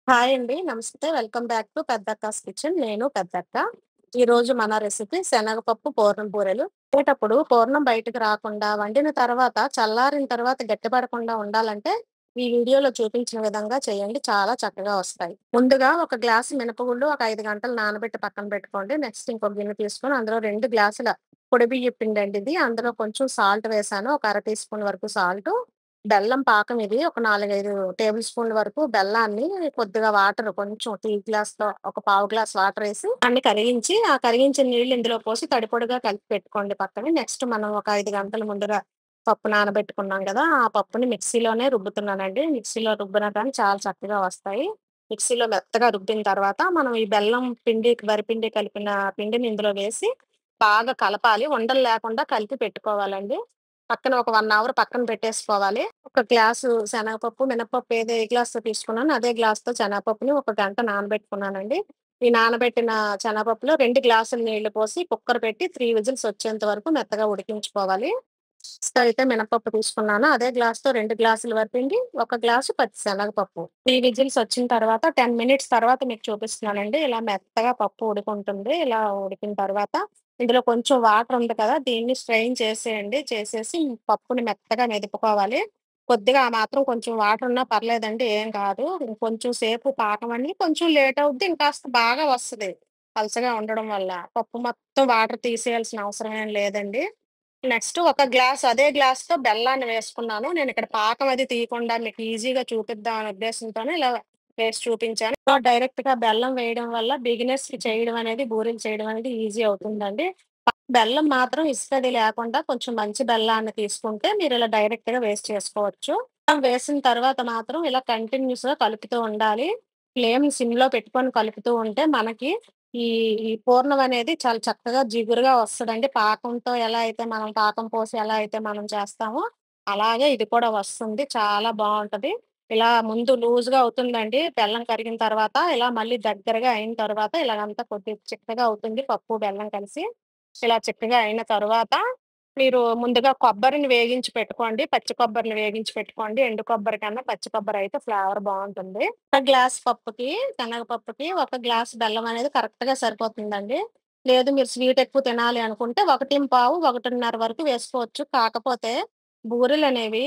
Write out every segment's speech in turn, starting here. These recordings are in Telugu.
హాయ్ అండి. నమస్తే. Welcome back to Peddakka's kitchen. నేను పెద్దక్క. ఈరోజు మన రెసిపీ శనగపప్పు పూర్ణం బూరెలు. చేసేటప్పుడు పూర్ణం బయటకు రాకుండా, వండిన తర్వాత చల్లారిన తర్వాత గట్టిపడకుండా ఉండాలంటే, ఈ వీడియోలో చూపించిన విధంగా చేయండి. చాలా చక్కగా వస్తాయి. ముందుగా ఒక గ్లాసు మినపగుళ్ళు ఒక 5 గంటలు నానబెట్టి పక్కన పెట్టుకోండి. నెక్స్ట్ ఇంకో గిన్నె తీసుకొని అందులో 2 గ్లాసుల పొడి బియ్యపు పిండండి ఇది. అందులో కొంచెం సాల్ట్ వేశాను. ఒక అర టీ స్పూన్ వరకు సాల్టు. బెల్లం పాకం ఇది. ఒక 4, 5 టేబుల్ స్పూన్ల వరకు బెల్లాన్ని కొద్దిగా వాటర్ కొంచెం టీ గ్లాస్‌తో ఒక పావు గ్లాస్ వాటరేసి దాన్ని కరిగించి, ఆ కరిగించిన నీళ్లు ఇందులో పోసి తడి పొడిగా కలిపి పెట్టుకోండి పక్కన. నెక్స్ట్ మనం ఒక 5 గంటల ముందుగా పప్పు నానబెట్టుకున్నాం గదా! ఆ పప్పుని మిక్సీలోనే రుబ్బుతున్నానండి. మిక్సీలో రుబ్బినా కానీ చాలా చక్కగా వస్తాయి. మిక్సీలో మెత్తగా రుబ్బిన తర్వాత మనం ఈ బెల్లం పిండి, వరిపిండి కలిపిన పిండిని ఇందులో వేసి బాగా కలపాలి. ఉండలు లేకుండా కలిపి పెట్టుకోవాలండి. పక్కన ఒక 1 అవర్ పక్కన పెట్టేసుకోవాలి. ఒక గ్లాసు శనగపప్పు, మినపప్పు ఏ గ్లాస్‌తో తీసుకున్నానో అదే గ్లాస్‌తో శనగపప్పుని ఒక గంట నానబెట్టుకున్నానండి. ఈ నానబెట్టిన శనగపప్పులో 2 గ్లాసుల నీళ్లు పోసి కుక్కర్ పెట్టి 3 విజిల్స్ వచ్చేంత వరకు మెత్తగా ఉడికించుకోవాలి. అయితే మినపప్పు తీసుకున్నాను. అదే గ్లాస్‌తో 2 గ్లాసుల వరిపిండి, ఒక గ్లాసు పచ్చి శనగపప్పు. 3 విజిల్స్ వచ్చిన తర్వాత 10 మినిట్స్ తర్వాత మీకు చూపిస్తున్నానండి. ఇలా మెత్తగా పప్పు ఉడుకుంటుంది. ఇలా ఉడికిన తర్వాత ఇందులో కొంచెం వాటర్ ఉంది కదా! దీన్ని స్ట్రెయిన్ చేసేయండి. చేసేసి పప్పుని మెత్తగా మెదుపుకోవాలి. కొద్దిగా ఆ మాత్రం కొంచెం వాటర్ ఉన్నా పర్లేదండి. ఏం కాదు. కొంచెం సేపు పాకం అనేది కొంచెం లేట్ అవుద్ది. ఇంకాస్త బాగా వస్తది. పలచగా ఉండడం వల్ల. పప్పు మొత్తం వాటర్ తీసేయాల్సిన అవసరం ఏం లేదండి. నెక్స్ట్ ఒక గ్లాస్ అదే గ్లాస్‌తో బెల్లాన్ని వేసుకున్నాను. నేనిక్కడ పాకం అది తీయకుండా మీకు ఈజీగా చూపిద్దాం అనే ఉద్దేశంతోనే ఇలా వేసి చూపించాను. డైరెక్ట్‌గా బెల్లం వేయడం వల్ల బిగినర్స్‌కి చేయడం అనేది, బూరెలు చేయడం అనేది ఈజీ అవుతుందండి. బెల్లం మాత్రం ఇసకది లేకుండా కొంచెం మంచి బెల్లాన్ని తీసుకుంటే మీరిలా డైరెక్ట్‌గా వేసి చేసుకోవచ్చు. వేసిన తర్వాత మాత్రం ఇలా కంటిన్యూస్‌గా కలుపుతూ ఉండాలి. ఫ్లేమ్ సిమ్‌లో పెట్టుకొని కలుపుతూ ఉంటే మనకి ఈ ఈ పూర్ణం అనేది చాలా చక్కగా జిగురుగా వస్తదండి. పాకంతో ఎలా అయితే మనం పాకం పోసి ఎలా అయితే మనం చేస్తామో, అలాగే ఇది కూడా వస్తుంది. చాలా బావుంటది. ఇలా ముందు లూజ్‌గా అవుతుందండి. బెల్లం కరిగిన తర్వాత, ఇలా మళ్ళీ దగ్గరగా అయిన తర్వాత ఇలాగంతా కొద్దిగా చిక్కగా అవుతుంది పప్పు, బెల్లం కలిసి. ఇలా చిక్కగా అయిన తరువాత, మీరు ముందుగా కొబ్బరిని వేగించి పెట్టుకోండి. పచ్చి కొబ్బరిని వేగించి పెట్టుకోండి. ఎండు కొబ్బరి కన్నా పచ్చి కొబ్బరయితే ఫ్లేవర్ బావుంటుంది. ఒక గ్లాస్ పప్పుకి, శనగపప్పుకి ఒక గ్లాస్ బెల్లం అనేది కరెక్ట్‌గా సరిపోతుందండి. లేదు మీరు స్వీట్ ఎక్కువ తినాలి అనుకుంటే 1:15, 1:30 వరకు వేసుకోవచ్చు. కాకపోతే బూరెలనేవి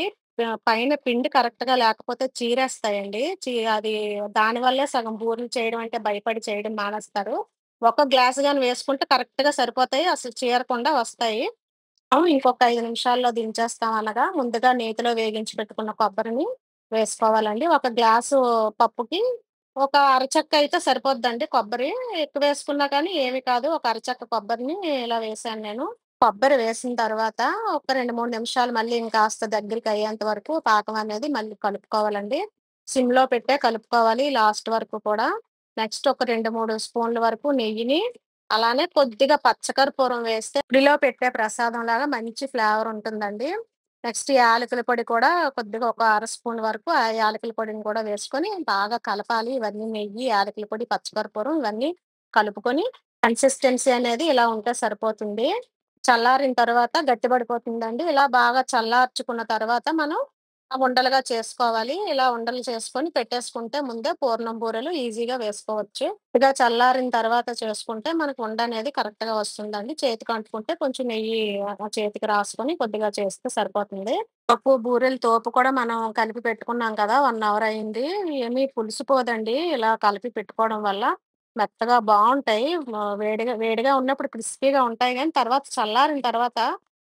పైన పిండి కరెక్ట్‌గా లేకపోతే చీరేస్తాయండి. అది దానివల్లే సగం బూరెలు చేయడం అంటే భయపడి చేయడం మానేస్తారు. ఒక గ్లాస్ గాని వేసుకుంటే కరెక్ట్‌గా సరిపోతాయి. అసలు చీరకుండా వస్తాయి. ఇంకొక 5 నిమిషాల్లో దించేస్తాం అనగా, ముందుగా నేతిలో వేగించి పెట్టుకున్న కొబ్బరిని వేసుకోవాలండి. ఒక గ్లాసు పప్పుకి ఒక అరచెక్క అయితే సరిపోద్దండి కొబ్బరి. ఎక్కువ వేసుకున్నా కానీ ఏమి కాదు. ఒక అరచెక్క కొబ్బరిని ఇలా వేశాను నేను. కొబ్బరి వేసిన తర్వాత ఒక 2, 3 నిమిషాలు మళ్ళీ ఇంకాస్త దగ్గరికి అయ్యేంత వరకు పాకం అనేది మళ్ళీ కలుపుకోవాలండి. సిమ్‌లో పెట్టే కలుపుకోవాలి లాస్ట్ వరకు కూడా. నెక్స్ట్ ఒక 2, 3 స్పూన్ల వరకు నెయ్యిని, అలానే కొద్దిగా పచ్చకర్పూరం వేస్తే గుడిలో పెట్టే ప్రసాదంలాగా మంచి ఫ్లేవర్ ఉంటుందండి. నెక్స్ట్ యాలకుల పొడి కూడా కొద్దిగా ఒక అర స్పూన్ వరకు ఆ యాలకుల పొడిని కూడా వేసుకొని బాగా కలపాలి. ఇవన్నీ నెయ్యి, యాలకుల పొడి, పచ్చకర్పూరం ఇవన్నీ కలుపుకొని కన్సిస్టెన్సీ అనేది ఇలా ఉంటే సరిపోతుంది. చల్లారిన తర్వాత గట్టిపడిపోతుందండి. ఇలా బాగా చల్లార్చుకున్న తర్వాత మనం ఉండలుగా చేసుకోవాలి. ఇలా ఉండలు చేసుకొని పెట్టేసుకుంటే ముందే పూర్ణం బూరెలు ఈజీగా వేసుకోవచ్చు. కొద్దిగా చల్లారిన తర్వాత చేసుకుంటే మనకు ఉండనేది కరెక్ట్‌గా వస్తుందండి. చేతికి అంటుకుంటే కొంచెం నెయ్యి చేతికి రాసుకొని కొద్దిగా చేస్తే సరిపోతుంది. పప్పు, బూరెలు తోపు కూడా మనం కలిపి పెట్టుకున్నాం కదా! 1 అవర్ అయింది. ఏమి పులిసిపోదండి ఇలా కలిపి పెట్టుకోవడం వల్ల. మెత్తగా బావుంటాయి. వేడిగా వేడిగా ఉన్నప్పుడు క్రిస్పీగా ఉంటాయి గానీ, తర్వాత చల్లారిన తర్వాత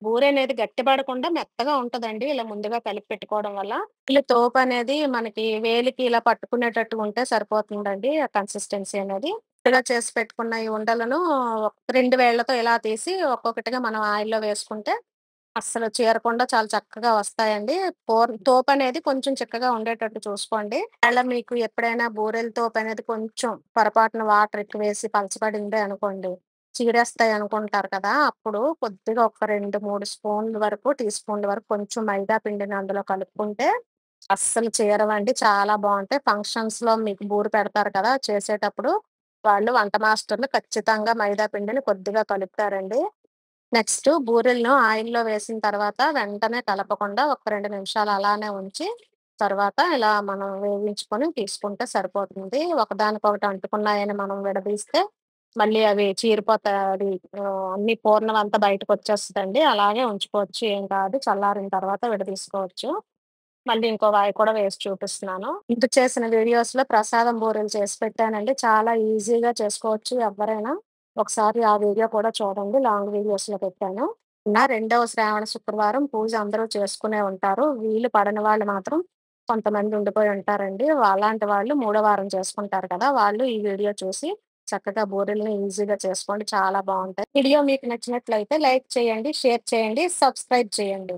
బూరనేది గట్టిపడకుండా మెత్తగా ఉంటదండి. ఇలా ముందుగా కలిపి పెట్టుకోవడం వల్ల. ఇలా తోపనేది మనకి వేలికి ఇలా పట్టుకునేటట్టుగా ఉంటే సరిపోతుందండి. ఆ కన్సిస్టెన్సీ అనేది. ఇలా చేసి పెట్టుకున్న ఈ ఉండలను 2 వేళ్ళతో ఇలా తీసి ఒక్కొక్కటిగా మనం ఆయిల్‌లో వేసుకుంటే అస్సలు చీరకుండా చాలా చక్కగా వస్తాయండి. తోపనేది కొంచెం చిక్కగా ఉండేటట్టు చూసుకోండి. అలా మీకు ఎప్పుడైనా బూరెల తోపనేది కొంచెం పొరపాటున వాటర్ ఎక్కువేసి పలచబడిందే అనుకోండి, చీడేస్తాయి అనుకుంటారు కదా! అప్పుడు కొద్దిగా ఒక 2, 3 స్పూన్ల వరకు, టీ స్పూన్ల వరకు కొంచెం మైదా పిండిని అందులో కలుపుకుంటే అస్సలు చీరవండి. చాలా బావుంటాయి. ఫంక్షన్స్‌లో మీకు బూరెలు పెడతారు కదా! చేసేటప్పుడు వాళ్ళు వంట మాస్టర్‌లు ఖచ్చితంగా మైదా పిండిని కొద్దిగా కలుపుతారండి. నెక్స్ట్ బూరెలను ఆయిల్‌లో వేసిన తర్వాత వెంటనే కలపకుండా ఒక 2 నిమిషాలు అలానే ఉంచి, తర్వాత ఇలా మనం వేయించుకొని తీసుకుంటే సరిపోతుంది. ఒకదానికొకటి అంటుకున్నాయని మనం విడదీస్తే మళ్ళీ అవి చీరిపోతాయి. అది అన్నీ పూర్ణం అంతా బయటకొచ్చేస్తదండి. అలాగే ఉంచుకోవచ్చు. ఏం కాదు. చల్లారిన తర్వాత విడదీసుకోవచ్చు. మళ్ళీ ఇంకో వాయి కూడా వేసి చూపిస్తున్నాను. ఇంత చేసిన వీడియోస్‌లో ప్రసాదం బూరెలు చేసి పెట్టానండి. చాలా ఈజీగా చేసుకోవచ్చు ఎవ్వరైనా. ఒకసారి ఆ వీడియో కూడా చూడండి. లాంగ్ వీడియోస్‌లో పెట్టాను. రెండవ శ్రావణ శుక్రవారం పూజ అందరూ చేసుకునే ఉంటారు. వీలు పడని వాళ్ళు మాత్రం కొంతమంది ఉండిపోయి ఉంటారండి. అలాంటి వాళ్ళు మూడో వారం చేసుకుంటారు కదా! వాళ్ళు ఈ వీడియో చూసి చక్కగా బూరెల్ని ఈజీగా చేసుకోండి. చాలా బావుంటాయి. వీడియో మీకు నచ్చినట్లయితే లైక్ చేయండి, షేర్ చేయండి, సబ్స్క్రైబ్ చేయండి.